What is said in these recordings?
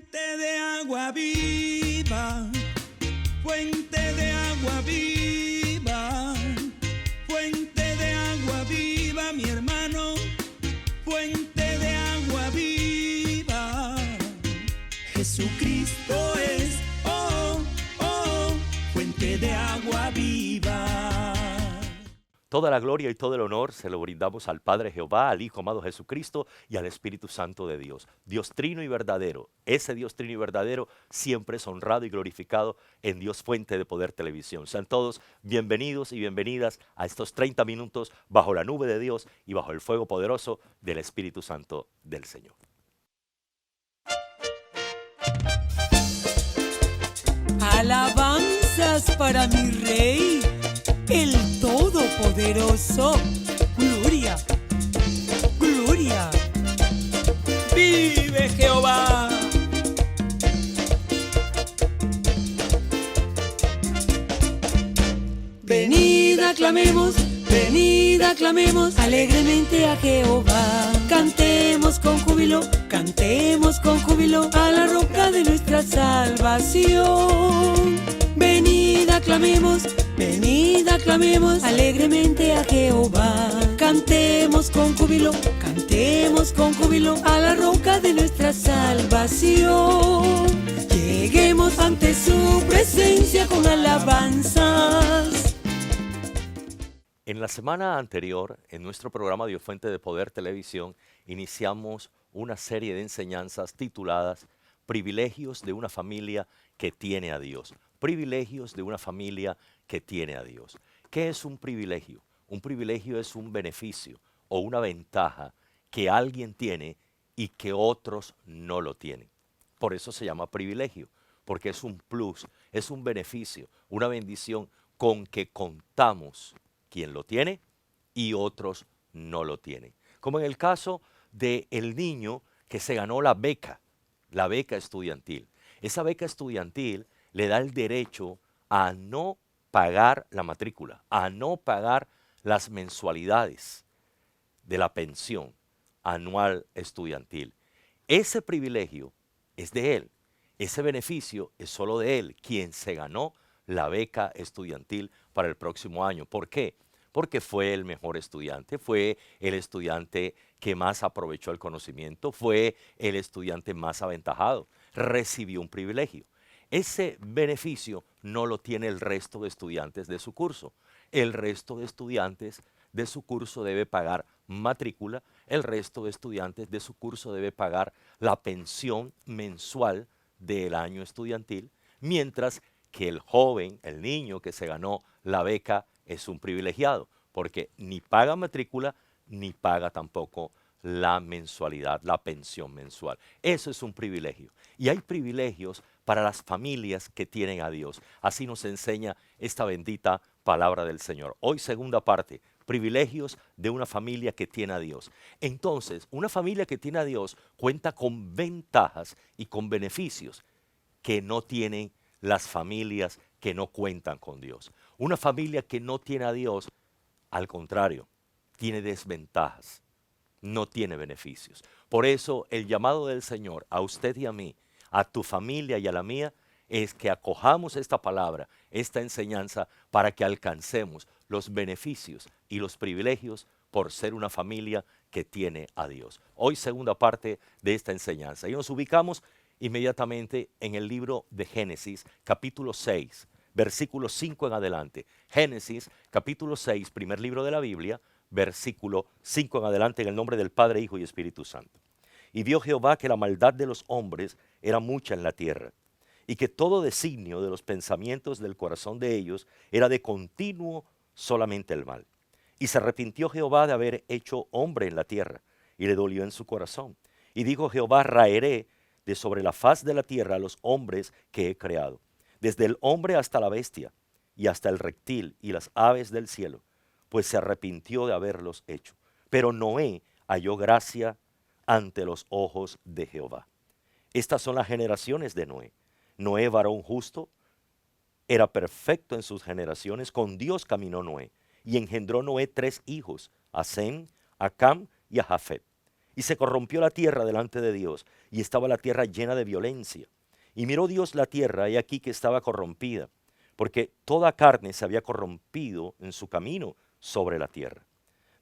Fuente de agua viva, fuente de agua viva, fuente de agua viva, mi hermano, fuente de agua viva. Jesucristo es, oh, oh, fuente de agua viva. Toda la gloria y todo el honor se lo brindamos al Padre Jehová, al Hijo amado Jesucristo y al Espíritu Santo de Dios. Dios trino y verdadero. Ese Dios trino y verdadero siempre es honrado y glorificado en Dios Fuente de Poder Televisión. Sean todos bienvenidos y bienvenidas a estos 30 minutos bajo la nube de Dios y bajo el fuego poderoso del Espíritu Santo del Señor. Alabanzas para mi Rey, el Todopoderoso. Gloria, gloria. Vive Jehová. Venid aclamemos alegremente a Jehová. Cantemos con júbilo a la roca de nuestra salvación. Venid aclamemos alegremente a Jehová. Cantemos con júbilo a la roca de nuestra salvación. Lleguemos ante su presencia con alabanzas. En la semana anterior, en nuestro programa Dios Fuente de Poder Televisión, iniciamos una serie de enseñanzas tituladas Privilegios de una familia que tiene a Dios. Privilegios de una familia que tiene a Dios. ¿Qué es un privilegio? Un privilegio es un beneficio o una ventaja que alguien tiene y que otros no lo tienen. Por eso se llama privilegio, porque es un plus, es un beneficio, una bendición con que contamos quien lo tiene y otros no lo tienen. Como en el caso del niño que se ganó la beca estudiantil. Esa beca estudiantil le da el derecho a no pagar la matrícula, a no pagar las mensualidades de la pensión anual estudiantil. Ese privilegio es de él, ese beneficio es solo de él, quien se ganó la beca estudiantil para el próximo año. ¿Por qué? Porque fue el mejor estudiante, fue el estudiante que más aprovechó el conocimiento, fue el estudiante más aventajado, recibió un privilegio. Ese beneficio no lo tiene el resto de estudiantes de su curso. El resto de estudiantes de su curso debe pagar matrícula, el resto de estudiantes de su curso debe pagar la pensión mensual del año estudiantil, mientras que el joven, el niño que se ganó la beca es un privilegiado, porque ni paga matrícula ni paga tampoco la mensualidad, la pensión mensual. Eso es un privilegio. Y hay privilegios para las familias que tienen a Dios. Así nos enseña esta bendita palabra del Señor. Hoy, segunda parte, privilegios de una familia que tiene a Dios. Entonces, una familia que tiene a Dios cuenta con ventajas y con beneficios que no tienen las familias que no cuentan con Dios. Una familia que no tiene a Dios, al contrario, tiene desventajas, no tiene beneficios. Por eso el llamado del Señor a usted y a mí, a tu familia y a la mía, es que acojamos esta palabra, esta enseñanza, para que alcancemos los beneficios y los privilegios por ser una familia que tiene a Dios. Hoy, segunda parte de esta enseñanza. Y nos ubicamos inmediatamente en el libro de Génesis, capítulo 6, versículo 5 en adelante. Génesis, capítulo 6, primer libro de la Biblia, versículo 5 en adelante, en el nombre del Padre, Hijo y Espíritu Santo. Y vio Jehová que la maldad de los hombres era mucha en la tierra, y que todo designio de los pensamientos del corazón de ellos era de continuo solamente el mal. Y se arrepintió Jehová de haber hecho hombre en la tierra, y le dolió en su corazón. Y dijo Jehová: raeré de sobre la faz de la tierra a los hombres que he creado, desde el hombre hasta la bestia, y hasta el reptil y las aves del cielo, pues se arrepintió de haberlos hecho. Pero Noé halló gracia ante los ojos de Jehová. Estas son las generaciones de Noé. Noé, varón justo, era perfecto en sus generaciones, con Dios caminó Noé, y engendró Noé 3 hijos, a Sem, a Cam y a Jafet. Y se corrompió la tierra delante de Dios, y estaba la tierra llena de violencia. Y miró Dios la tierra, y aquí que estaba corrompida, porque toda carne se había corrompido en su camino sobre la tierra.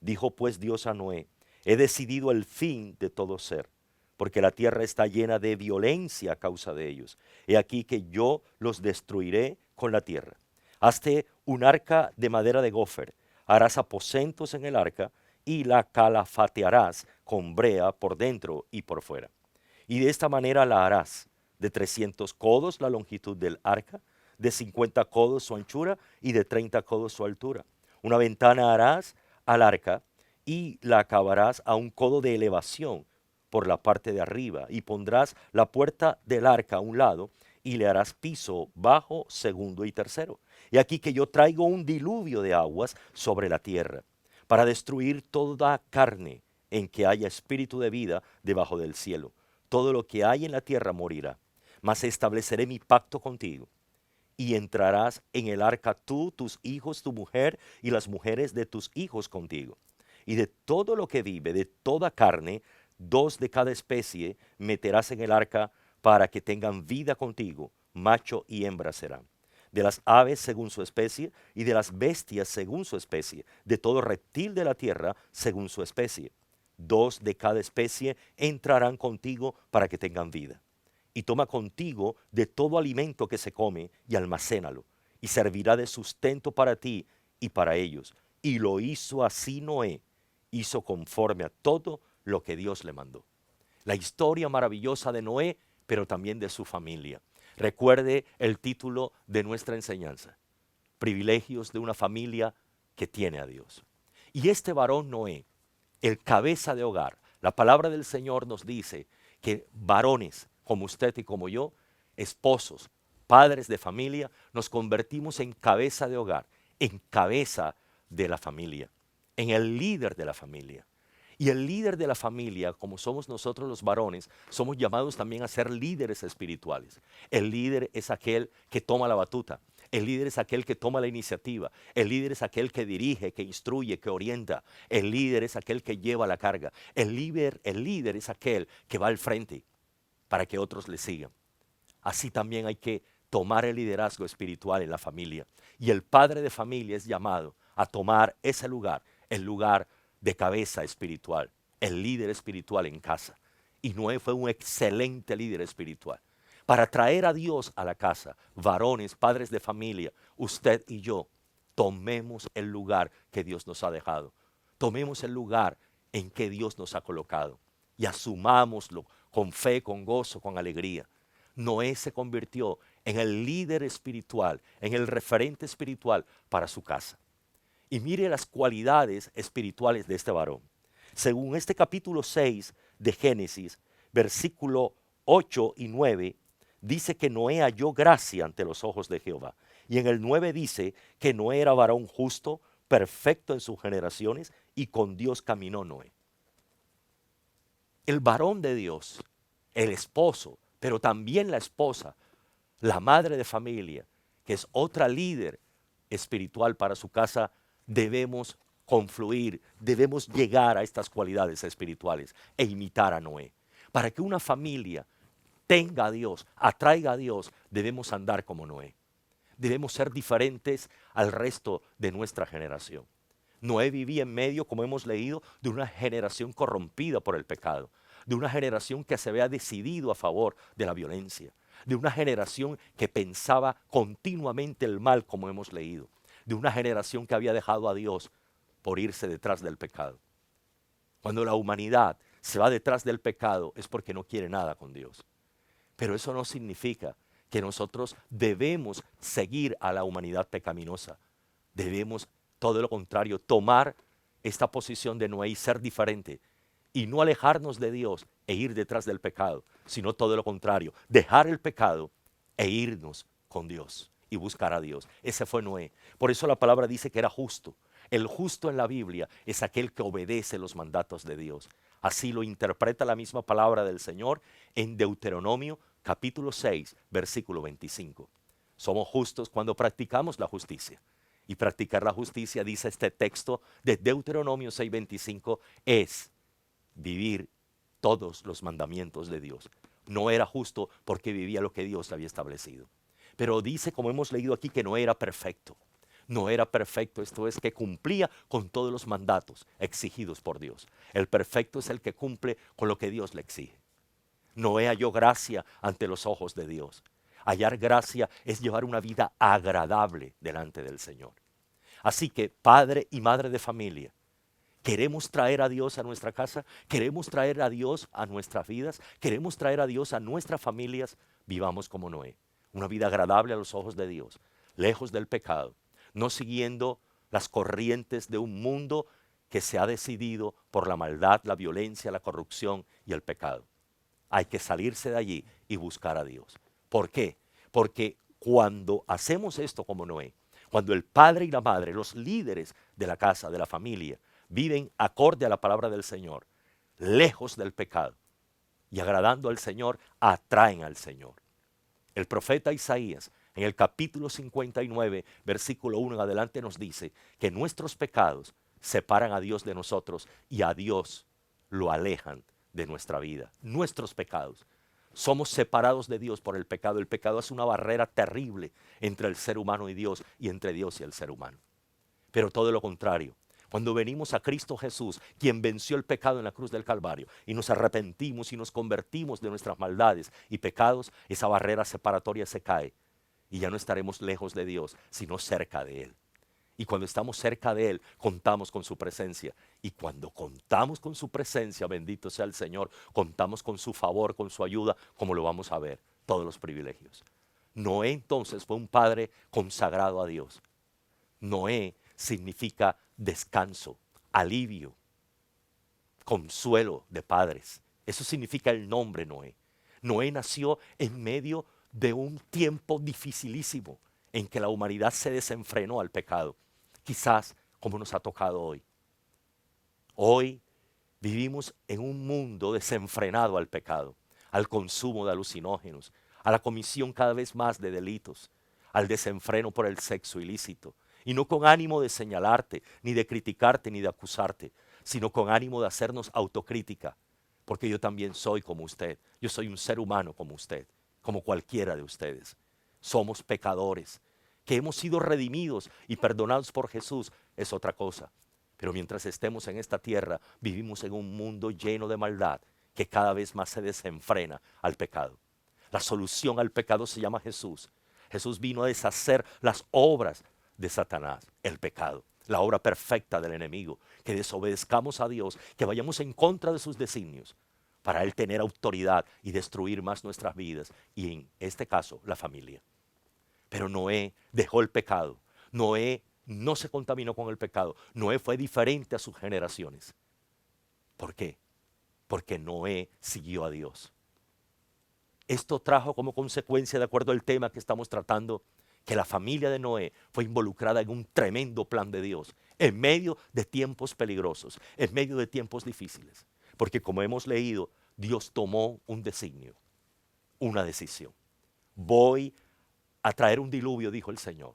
Dijo pues Dios a Noé: he decidido el fin de todo ser, porque la tierra está llena de violencia a causa de ellos. He aquí que yo los destruiré con la tierra. Hazte un arca de madera de gofer, harás aposentos en el arca, y la calafatearás con brea por dentro y por fuera. Y de esta manera la harás: de 300 codos la longitud del arca, de 50 codos su anchura y de 30 codos su altura. Una ventana harás al arca y la acabarás a un codo de elevación por la parte de arriba, y pondrás la puerta del arca a un lado y le harás piso bajo, segundo y tercero. Y aquí que yo traigo un diluvio de aguas sobre la tierra, para destruir toda carne en que haya espíritu de vida debajo del cielo. Todo lo que hay en la tierra morirá. Mas estableceré mi pacto contigo, y entrarás en el arca tú, tus hijos, tu mujer y las mujeres de tus hijos contigo. Y de todo lo que vive, de toda carne, 2 de cada especie meterás en el arca para que tengan vida contigo, macho y hembra serán. De las aves según su especie, y de las bestias según su especie, de todo reptil de la tierra según su especie. 2 de cada especie entrarán contigo para que tengan vida. Y toma contigo de todo alimento que se come y almacénalo, y servirá de sustento para ti y para ellos. Y lo hizo así Noé, hizo conforme a todo lo que Dios le mandó. La historia maravillosa de Noé, pero también de su familia. Recuerde el título de nuestra enseñanza: privilegios de una familia que tiene a Dios. Y este varón Noé, el cabeza de hogar, la palabra del Señor nos dice que varones como usted y como yo, esposos, padres de familia, nos convertimos en cabeza de hogar, en cabeza de la familia, en el líder de la familia. Y el líder de la familia, como somos nosotros los varones, somos llamados también a ser líderes espirituales. El líder es aquel que toma la batuta. El líder es aquel que toma la iniciativa. El líder es aquel que dirige, que instruye, que orienta. El líder es aquel que lleva la carga. El líder es aquel que va al frente para que otros le sigan. Así también hay que tomar el liderazgo espiritual en la familia. Y el padre de familia es llamado a tomar ese lugar, el lugar de cabeza espiritual, el líder espiritual en casa. Y Noé fue un excelente líder espiritual. Para traer a Dios a la casa, varones, padres de familia, usted y yo, tomemos el lugar que Dios nos ha dejado. Tomemos el lugar en que Dios nos ha colocado y asumámoslo con fe, con gozo, con alegría. Noé se convirtió en el líder espiritual, en el referente espiritual para su casa. Y mire las cualidades espirituales de este varón. Según este capítulo 6 de Génesis, versículo 8 y 9, dice que Noé halló gracia ante los ojos de Jehová. Y en el 9 dice que Noé era varón justo, perfecto en sus generaciones, y con Dios caminó Noé. El varón de Dios, el esposo, pero también la esposa, la madre de familia, que es otra líder espiritual para su casa, debemos confluir, debemos llegar a estas cualidades espirituales e imitar a Noé. Para que una familia tenga a Dios, atraiga a Dios, debemos andar como Noé. Debemos ser diferentes al resto de nuestra generación. Noé vivía en medio, como hemos leído, de una generación corrompida por el pecado, de una generación que se había decidido a favor de la violencia, de una generación que pensaba continuamente el mal, como hemos leído, de una generación que había dejado a Dios por irse detrás del pecado. Cuando la humanidad se va detrás del pecado es porque no quiere nada con Dios. Pero eso no significa que nosotros debemos seguir a la humanidad pecaminosa. Debemos, todo lo contrario, tomar esta posición de Noé y ser diferente. Y no alejarnos de Dios e ir detrás del pecado, sino todo lo contrario, dejar el pecado e irnos con Dios y buscar a Dios. Ese fue Noé. Por eso la palabra dice que era justo. El justo en la Biblia es aquel que obedece los mandatos de Dios. Así lo interpreta la misma palabra del Señor en Deuteronomio capítulo 6, versículo 25. Somos justos cuando practicamos la justicia. Y practicar la justicia, dice este texto de Deuteronomio 6:25, es vivir todos los mandamientos de Dios. No era justo porque vivía lo que Dios había establecido. Pero dice, como hemos leído aquí, que no era perfecto. No era perfecto, esto es que cumplía con todos los mandatos exigidos por Dios. El perfecto es el que cumple con lo que Dios le exige. Noé halló gracia ante los ojos de Dios. Hallar gracia es llevar una vida agradable delante del Señor. Así que, padre y madre de familia, ¿queremos traer a Dios a nuestra casa? ¿Queremos traer a Dios a nuestras vidas? ¿Queremos traer a Dios a nuestras familias? Vivamos como Noé. Una vida agradable a los ojos de Dios, lejos del pecado, no siguiendo las corrientes de un mundo que se ha decidido por la maldad, la violencia, la corrupción y el pecado. Hay que salirse de allí y buscar a Dios. ¿Por qué? Porque cuando hacemos esto como Noé, cuando el padre y la madre, los líderes de la casa, de la familia, viven acorde a la palabra del Señor, lejos del pecado y agradando al Señor, atraen al Señor. El profeta Isaías, en el capítulo 59, versículo 1 en adelante, nos dice que nuestros pecados separan a Dios de nosotros y a Dios lo alejan de nuestra vida. Nuestros pecados. Somos separados de Dios por el pecado. El pecado es una barrera terrible entre el ser humano y Dios y entre Dios y el ser humano. Pero todo lo contrario. Cuando venimos a Cristo Jesús, quien venció el pecado en la cruz del Calvario, y nos arrepentimos y nos convertimos de nuestras maldades y pecados, esa barrera separatoria se cae y ya no estaremos lejos de Dios, sino cerca de Él. Y cuando estamos cerca de Él, contamos con su presencia. Y cuando contamos con su presencia, bendito sea el Señor, contamos con su favor, con su ayuda, como lo vamos a ver, todos los privilegios. Noé entonces fue un padre consagrado a Dios. Noé significa descanso, alivio, consuelo de padres. Eso significa el nombre Noé. Noé nació en medio de un tiempo dificilísimo en que la humanidad se desenfrenó al pecado. Quizás como nos ha tocado hoy. Hoy vivimos en un mundo desenfrenado al pecado, al consumo de alucinógenos, a la comisión cada vez más de delitos, al desenfreno por el sexo ilícito. Y no con ánimo de señalarte, ni de criticarte, ni de acusarte, sino con ánimo de hacernos autocrítica. Porque yo también soy como usted. Yo soy un ser humano como usted, como cualquiera de ustedes. Somos pecadores. Que hemos sido redimidos y perdonados por Jesús es otra cosa. Pero mientras estemos en esta tierra, vivimos en un mundo lleno de maldad que cada vez más se desenfrena al pecado. La solución al pecado se llama Jesús. Jesús vino a deshacer las obras de Satanás, el pecado, la obra perfecta del enemigo, que desobedezcamos a Dios, que vayamos en contra de sus designios, para Él tener autoridad y destruir más nuestras vidas, y en este caso, la familia. Pero Noé dejó el pecado. Noé no se contaminó con el pecado. Noé fue diferente a sus generaciones. ¿Por qué? Porque Noé siguió a Dios. Esto trajo como consecuencia, de acuerdo al tema que estamos tratando, que la familia de Noé fue involucrada en un tremendo plan de Dios, en medio de tiempos peligrosos, en medio de tiempos difíciles. Porque como hemos leído, Dios tomó un designio, una decisión. Voy a traer un diluvio, dijo el Señor,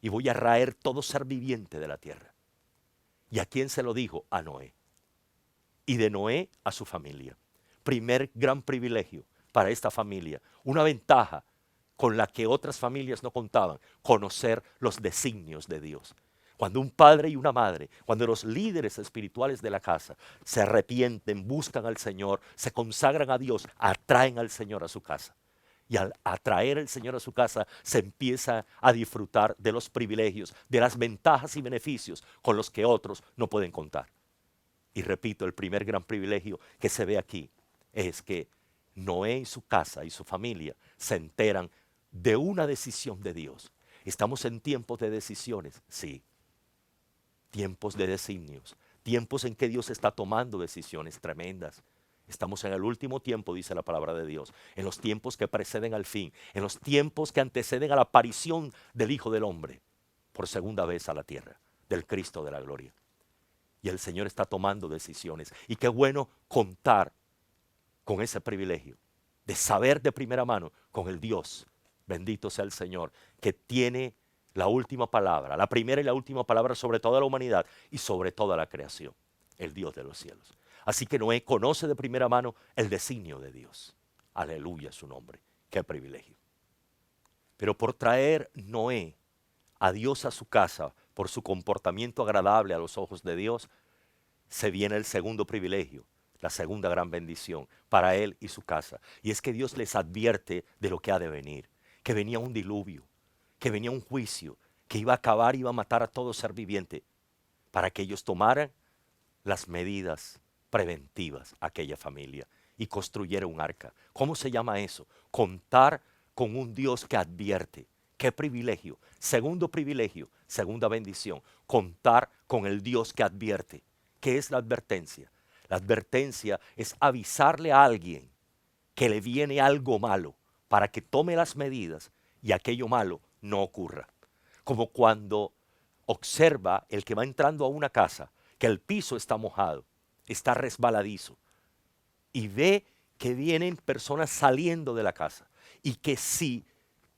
y voy a raer todo ser viviente de la tierra. ¿Y a quién se lo dijo? A Noé. Y de Noé a su familia. Primer gran privilegio para esta familia, una ventaja con la que otras familias no contaban, conocer los designios de Dios. Cuando un padre y una madre, cuando los líderes espirituales de la casa se arrepienten, buscan al Señor, se consagran a Dios, atraen al Señor a su casa. Y al atraer al Señor a su casa, se empieza a disfrutar de los privilegios, de las ventajas y beneficios con los que otros no pueden contar. Y repito, el primer gran privilegio que se ve aquí es que Noé y su casa y su familia se enteran de una decisión de Dios. Estamos en tiempos de decisiones, sí. Tiempos de designios, tiempos en que Dios está tomando decisiones tremendas. Estamos en el último tiempo, dice la palabra de Dios, en los tiempos que preceden al fin, en los tiempos que anteceden a la aparición del Hijo del Hombre, por segunda vez a la tierra, del Cristo de la gloria. Y el Señor está tomando decisiones. Y qué bueno contar con ese privilegio de saber de primera mano con el Dios, bendito sea el Señor, que tiene la última palabra, la primera y la última palabra sobre toda la humanidad y sobre toda la creación, el Dios de los cielos. Así que Noé conoce de primera mano el designio de Dios. Aleluya su nombre. Qué privilegio. Pero por traer Noé a Dios a su casa, por su comportamiento agradable a los ojos de Dios, se viene el segundo privilegio, la segunda gran bendición para él y su casa. Y es que Dios les advierte de lo que ha de venir, que venía un diluvio, que venía un juicio, que iba a acabar y iba a matar a todo ser viviente, para que ellos tomaran las medidas preventivas a aquella familia y construyeran un arca. ¿Cómo se llama eso? Contar con un Dios que advierte. ¡Qué privilegio! Segundo privilegio, segunda bendición, contar con el Dios que advierte. ¿Qué es la advertencia? La advertencia es avisarle a alguien que le viene algo malo para que tome las medidas y aquello malo no ocurra. Como cuando observa el que va entrando a una casa que el piso está mojado, está resbaladizo y ve que vienen personas saliendo de la casa y que si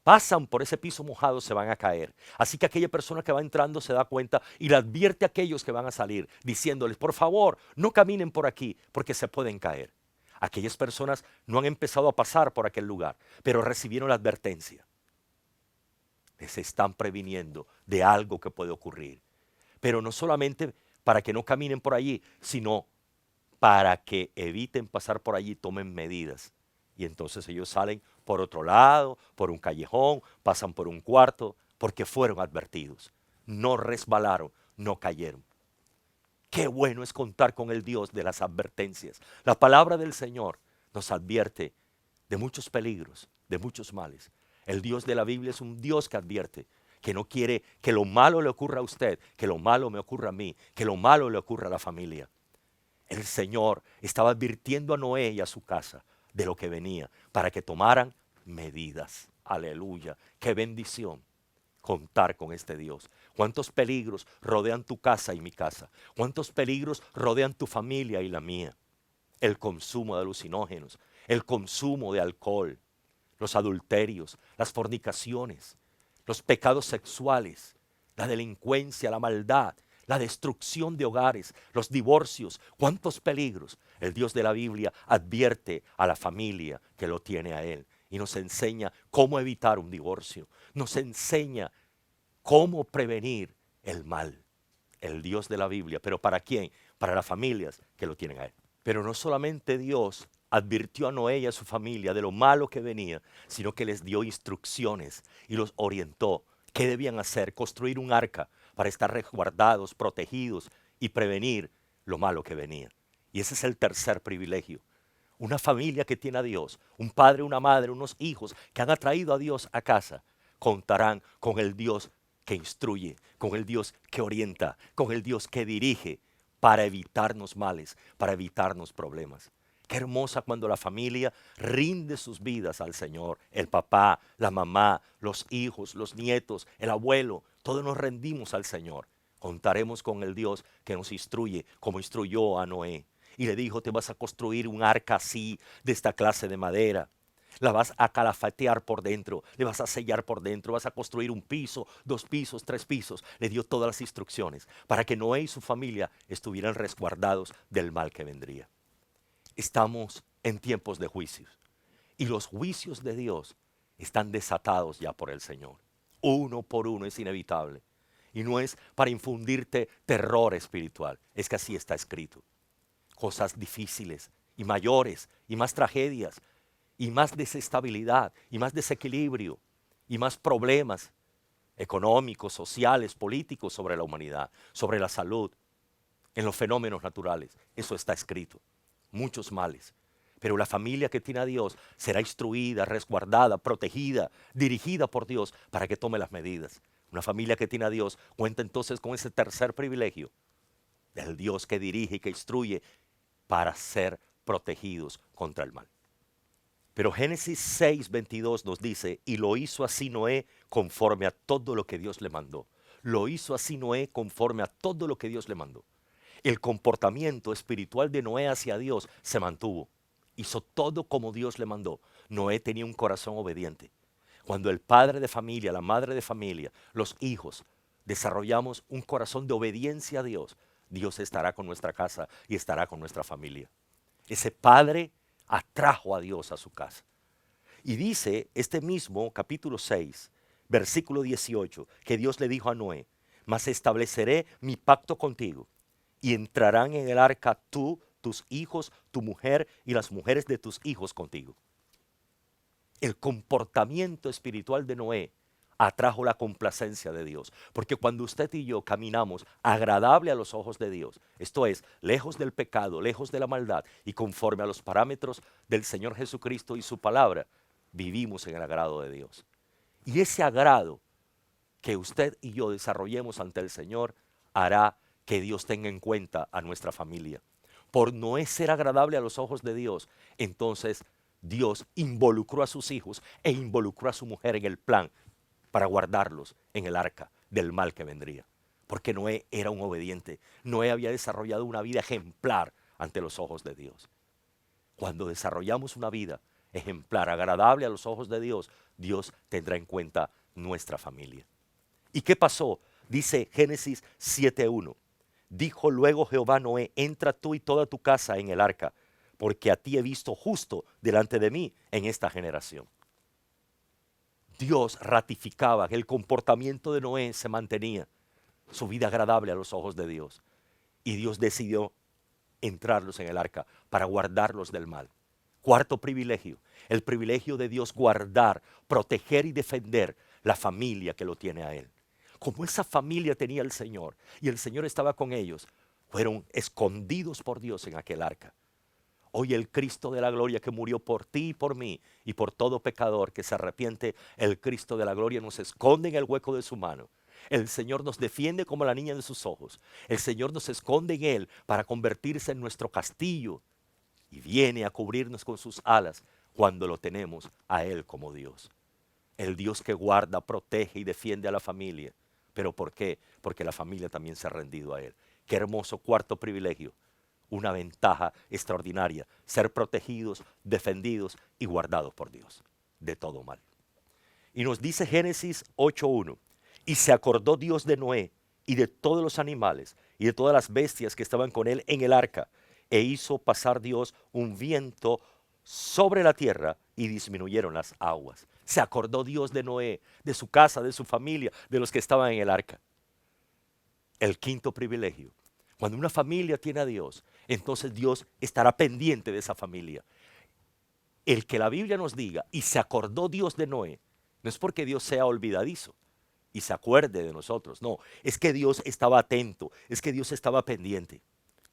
pasan por ese piso mojado se van a caer. Así que aquella persona que va entrando se da cuenta y le advierte a aquellos que van a salir, diciéndoles, por favor, no caminen por aquí porque se pueden caer. Aquellas personas no han empezado a pasar por aquel lugar, pero recibieron la advertencia. Les están previniendo de algo que puede ocurrir. Pero no solamente para que no caminen por allí, sino para que eviten pasar por allí, tomen medidas. Y entonces ellos salen por otro lado, por un callejón, pasan por un cuarto, porque fueron advertidos. No resbalaron, no cayeron. Qué bueno es contar con el Dios de las advertencias. La palabra del Señor nos advierte de muchos peligros, de muchos males. El Dios de la Biblia es un Dios que advierte, que no quiere que lo malo le ocurra a usted, que lo malo me ocurra a mí, que lo malo le ocurra a la familia. El Señor estaba advirtiendo a Noé y a su casa de lo que venía, para que tomaran medidas. Aleluya, qué bendición contar con este Dios. Cuántos peligros rodean tu casa y mi casa. Cuántos peligros rodean tu familia y la mía. El consumo de alucinógenos, el consumo de alcohol, los adulterios, las fornicaciones, los pecados sexuales, la delincuencia, la maldad, la destrucción de hogares, los divorcios. ¿Cuántos peligros? El Dios de la Biblia advierte a la familia que lo tiene a Él y nos enseña cómo evitar un divorcio. Nos enseña cómo prevenir el mal. El Dios de la Biblia. ¿Pero para quién? Para las familias que lo tienen a Él. Pero no solamente Dios advirtió a Noé y a su familia de lo malo que venía, sino que les dio instrucciones y los orientó. ¿Qué debían hacer? Construir un arca para estar resguardados, protegidos y prevenir lo malo que venía. Y ese es el tercer privilegio. Una familia que tiene a Dios, un padre, una madre, unos hijos que han atraído a Dios a casa, contarán con el Dios que instruye, con el Dios que orienta, con el Dios que dirige para evitarnos males, para evitarnos problemas. Qué hermosa cuando la familia rinde sus vidas al Señor. El papá, la mamá, los hijos, los nietos, el abuelo, todos nos rendimos al Señor. Contaremos con el Dios que nos instruye, como instruyó a Noé. Y le dijo, te vas a construir un arca así, de esta clase de madera. La vas a calafatear por dentro, le vas a sellar por dentro, vas a construir un piso, 2 pisos, 3 pisos. Le dio todas las instrucciones para que Noé y su familia estuvieran resguardados del mal que vendría. Estamos en tiempos de juicios y los juicios de Dios están desatados ya por el Señor. Uno por uno es inevitable y no es para infundirte terror espiritual, es que así está escrito. Cosas difíciles y mayores y más tragedias y más desestabilidad y más desequilibrio y más problemas económicos, sociales, políticos sobre la humanidad, sobre la salud, en los fenómenos naturales. Eso está escrito. Muchos males, pero la familia que tiene a Dios será instruida, resguardada, protegida, dirigida por Dios para que tome las medidas. Una familia que tiene a Dios cuenta entonces con ese tercer privilegio del Dios que dirige y que instruye para ser protegidos contra el mal. Pero Génesis 6:22 nos dice, y lo hizo así Noé conforme a todo lo que Dios le mandó. Lo hizo así Noé conforme a todo lo que Dios le mandó. El comportamiento espiritual de Noé hacia Dios se mantuvo. Hizo todo como Dios le mandó. Noé tenía un corazón obediente. Cuando el padre de familia, la madre de familia, los hijos, desarrollamos un corazón de obediencia a Dios, Dios estará con nuestra casa y estará con nuestra familia. Ese padre atrajo a Dios a su casa. Y dice este mismo capítulo 6, versículo 18, que Dios le dijo a Noé: mas estableceré mi pacto contigo, y entrarán en el arca tú, tus hijos, tu mujer y las mujeres de tus hijos contigo. El comportamiento espiritual de Noé atrajo la complacencia de Dios, porque cuando usted y yo caminamos agradable a los ojos de Dios, esto es, lejos del pecado, lejos de la maldad y conforme a los parámetros del Señor Jesucristo y su palabra, vivimos en el agrado de Dios. Y ese agrado que usted y yo desarrollemos ante el Señor hará que Dios tenga en cuenta a nuestra familia. Por no ser agradable a los ojos de Dios, entonces Dios involucró a sus hijos e involucró a su mujer en el plan para guardarlos en el arca del mal que vendría. Porque Noé era un obediente. Noé había desarrollado una vida ejemplar ante los ojos de Dios. Cuando desarrollamos una vida ejemplar, agradable a los ojos de Dios, Dios tendrá en cuenta nuestra familia. ¿Y qué pasó? Dice Génesis 7:1. Dijo luego Jehová a Noé: entra tú y toda tu casa en el arca, porque a ti he visto justo delante de mí en esta generación. Dios ratificaba que el comportamiento de Noé se mantenía, su vida agradable a los ojos de Dios. Y Dios decidió entrarlos en el arca para guardarlos del mal. Cuarto privilegio, el privilegio de Dios guardar, proteger y defender la familia que lo tiene a Él. Como esa familia tenía el Señor y el Señor estaba con ellos, fueron escondidos por Dios en aquel arca. Hoy el Cristo de la gloria que murió por ti y por mí y por todo pecador que se arrepiente, el Cristo de la gloria nos esconde en el hueco de su mano. El Señor nos defiende como la niña de sus ojos. El Señor nos esconde en Él para convertirse en nuestro castillo y viene a cubrirnos con sus alas cuando lo tenemos a Él como Dios. El Dios que guarda, protege y defiende a la familia. ¿Pero por qué? Porque la familia también se ha rendido a Él. Qué hermoso cuarto privilegio. Una ventaja extraordinaria, ser protegidos, defendidos y guardados por Dios de todo mal. Y nos dice Génesis 8:1, y se acordó Dios de Noé y de todos los animales y de todas las bestias que estaban con él en el arca, e hizo pasar Dios un viento sobre la tierra y disminuyeron las aguas. Se acordó Dios de Noé, de su casa, de su familia, de los que estaban en el arca. El quinto privilegio. Cuando una familia tiene a Dios, entonces Dios estará pendiente de esa familia. El que la Biblia nos diga, y se acordó Dios de Noé, no es porque Dios sea olvidadizo y se acuerde de nosotros, no, es que Dios estaba atento, es que Dios estaba pendiente.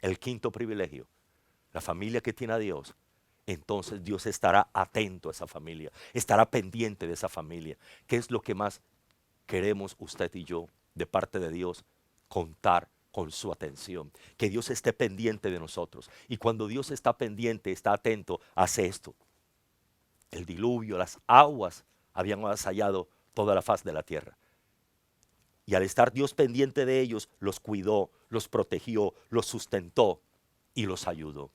El quinto privilegio, la familia que tiene a Dios, entonces Dios estará atento a esa familia, estará pendiente de esa familia. ¿Qué es lo que más queremos usted y yo de parte de Dios? Contar con su atención, que Dios esté pendiente de nosotros. Y cuando Dios está pendiente, está atento, hace esto. El diluvio, las aguas habían avasallado toda la faz de la tierra. Y al estar Dios pendiente de ellos, los cuidó, los protegió, los sustentó y los ayudó.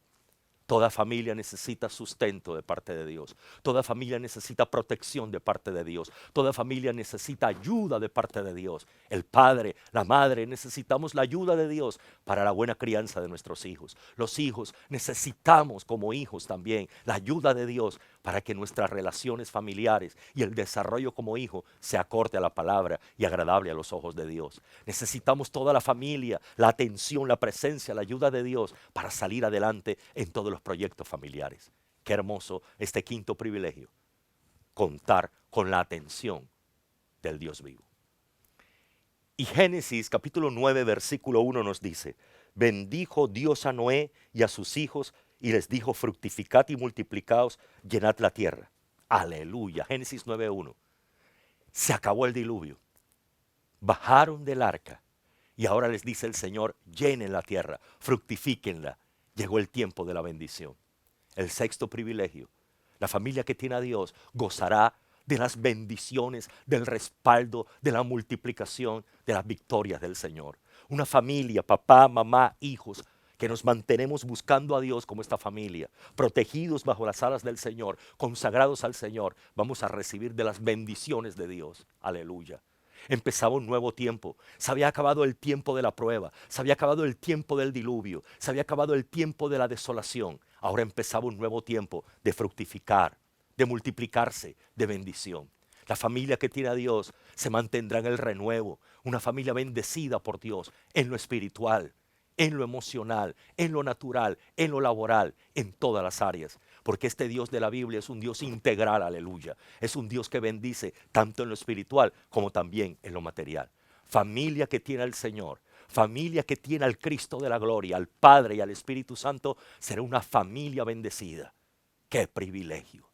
Toda familia necesita sustento de parte de Dios. Toda familia necesita protección de parte de Dios. Toda familia necesita ayuda de parte de Dios. El padre, la madre, necesitamos la ayuda de Dios para la buena crianza de nuestros hijos. Los hijos necesitamos como hijos también la ayuda de Dios para que nuestras relaciones familiares y el desarrollo como hijo se acorde a la palabra y agradable a los ojos de Dios. Necesitamos toda la familia, la atención, la presencia, la ayuda de Dios para salir adelante en todos los proyectos familiares. Qué hermoso este quinto privilegio, contar con la atención del Dios vivo. Y Génesis capítulo 9 versículo 1 nos dice: bendijo Dios a Noé y a sus hijos y les dijo: fructificad y multiplicaos, llenad la tierra. Aleluya. Génesis 9:1. Se acabó el diluvio. Bajaron del arca y ahora les dice el Señor: llenen la tierra, fructifíquenla. Llegó el tiempo de la bendición. El sexto privilegio. La familia que tiene a Dios gozará de las bendiciones, del respaldo, de la multiplicación, de las victorias del Señor. Una familia, papá, mamá, hijos, que nos mantenemos buscando a Dios como esta familia, protegidos bajo las alas del Señor, consagrados al Señor, vamos a recibir de las bendiciones de Dios. Aleluya. Empezaba un nuevo tiempo. Se había acabado el tiempo de la prueba. Se había acabado el tiempo del diluvio. Se había acabado el tiempo de la desolación. Ahora empezaba un nuevo tiempo de fructificar, de multiplicarse, de bendición. La familia que tiene a Dios se mantendrá en el renuevo. Una familia bendecida por Dios en lo espiritual, en lo emocional, en lo natural, en lo laboral, en todas las áreas. Porque este Dios de la Biblia es un Dios integral, aleluya. Es un Dios que bendice tanto en lo espiritual como también en lo material. Familia que tiene al Señor, familia que tiene al Cristo de la gloria, al Padre y al Espíritu Santo, será una familia bendecida. ¡Qué privilegio!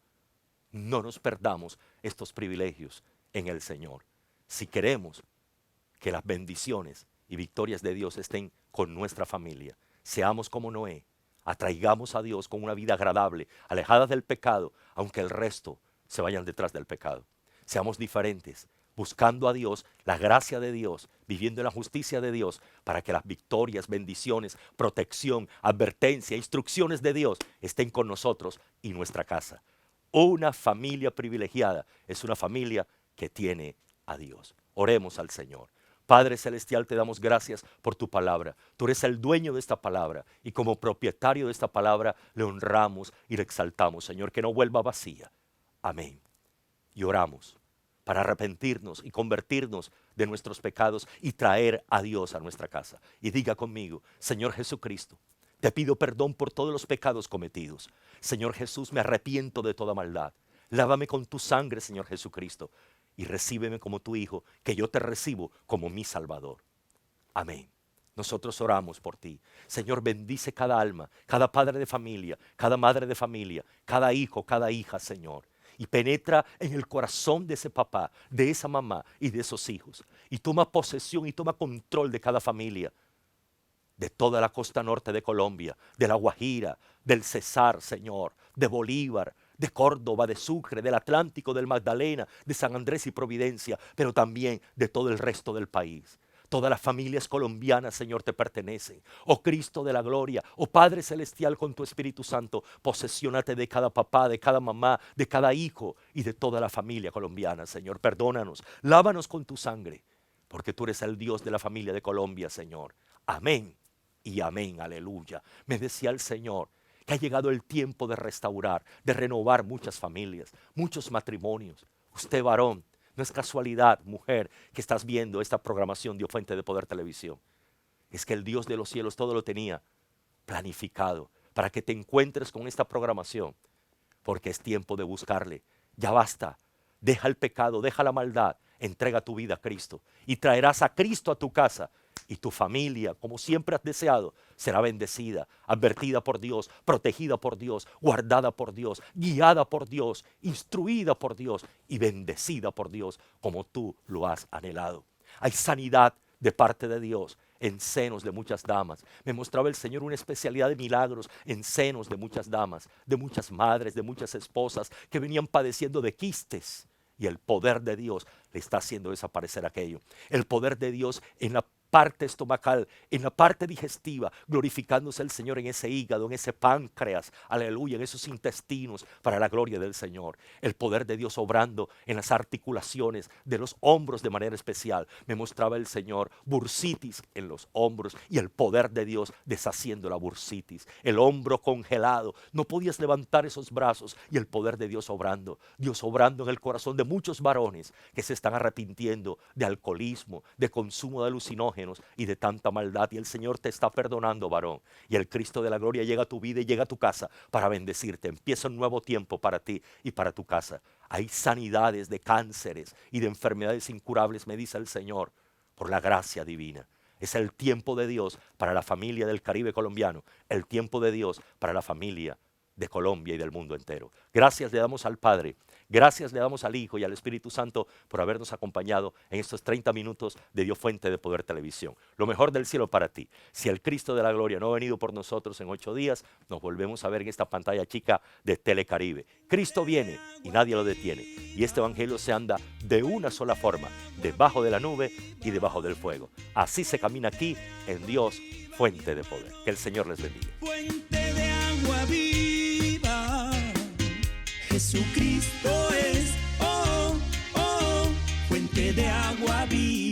No nos perdamos estos privilegios en el Señor. Si queremos que las bendiciones y victorias de Dios estén con nuestra familia, seamos como Noé. Atraigamos a Dios con una vida agradable, alejada del pecado, aunque el resto se vayan detrás del pecado. Seamos diferentes, buscando a Dios, la gracia de Dios, viviendo en la justicia de Dios, para que las victorias, bendiciones, protección, advertencia, instrucciones de Dios estén con nosotros y nuestra casa. Una familia privilegiada es una familia que tiene a Dios. Oremos al Señor. Padre Celestial, te damos gracias por tu palabra. Tú eres el dueño de esta palabra y como propietario de esta palabra le honramos y le exaltamos, Señor, que no vuelva vacía. Amén. Y oramos para arrepentirnos y convertirnos de nuestros pecados y traer a Dios a nuestra casa. Y diga conmigo, Señor Jesucristo, te pido perdón por todos los pecados cometidos. Señor Jesús, me arrepiento de toda maldad. Lávame con tu sangre, Señor Jesucristo, y recíbeme como tu Hijo, que yo te recibo como mi Salvador. Amén. Nosotros oramos por ti. Señor, bendice cada alma, cada padre de familia, cada madre de familia, cada hijo, cada hija, Señor. Y penetra en el corazón de ese papá, de esa mamá y de esos hijos. Y toma posesión y toma control de cada familia. De toda la costa norte de Colombia, de La Guajira, del Cesar, Señor, de Bolívar, de Córdoba, de Sucre, del Atlántico, del Magdalena, de San Andrés y Providencia, pero también de todo el resto del país. Todas las familias colombianas, Señor, te pertenecen. Oh Cristo de la gloria, oh Padre Celestial con tu Espíritu Santo, posesiónate de cada papá, de cada mamá, de cada hijo y de toda la familia colombiana, Señor. Perdónanos, lávanos con tu sangre, porque tú eres el Dios de la familia de Colombia, Señor. Amén y amén, aleluya. Me decía el Señor que ha llegado el tiempo de restaurar, de renovar muchas familias, muchos matrimonios. Usted, varón, no es casualidad, mujer, que estás viendo esta programación de Fuente de Poder Televisión. Es que el Dios de los cielos todo lo tenía planificado para que te encuentres con esta programación, porque es tiempo de buscarle. Ya basta, deja el pecado, deja la maldad, entrega tu vida a Cristo y traerás a Cristo a tu casa. Y tu familia, como siempre has deseado, será bendecida, advertida por Dios, protegida por Dios, guardada por Dios, guiada por Dios, instruida por Dios y bendecida por Dios como tú lo has anhelado. Hay sanidad de parte de Dios en senos de muchas damas. Me mostraba el Señor una especialidad de milagros en senos de muchas damas, de muchas madres, de muchas esposas que venían padeciendo de quistes. Y el poder de Dios le está haciendo desaparecer aquello. El poder de Dios en la parte estomacal, en la parte digestiva, glorificándose el Señor en ese hígado, en ese páncreas, aleluya, en esos intestinos, para la gloria del Señor. El poder de Dios obrando en las articulaciones de los hombros de manera especial. Me mostraba el Señor bursitis en los hombros y el poder de Dios deshaciendo la bursitis. El hombro congelado, no podías levantar esos brazos y el poder de Dios obrando en el corazón de muchos varones que se están arrepintiendo de alcoholismo, de consumo de alucinógenos y de tanta maldad, y el Señor te está perdonando, varón, y el Cristo de la gloria llega a tu vida y llega a tu casa para bendecirte. Empieza un nuevo tiempo para ti y para tu casa. Hay sanidades de cánceres y de enfermedades incurables, me dice el Señor, por la gracia divina. Es el tiempo de Dios para la familia del Caribe colombiano, el tiempo de Dios para la familia de Colombia y del mundo entero. Gracias le damos al Padre, gracias le damos al Hijo y al Espíritu Santo por habernos acompañado en estos 30 minutos de Dios Fuente de Poder Televisión. Lo mejor del cielo para ti. Si el Cristo de la gloria no ha venido por nosotros en 8 días, nos volvemos a ver en esta pantalla chica de Telecaribe. Cristo viene y nadie lo detiene. Y este evangelio se anda de una sola forma, debajo de la nube y debajo del fuego. Así se camina aquí en Dios Fuente de Poder. Que el Señor les bendiga. Fuente de agua viva, Jesucristo es, oh, oh, fuente fuente de agua viva.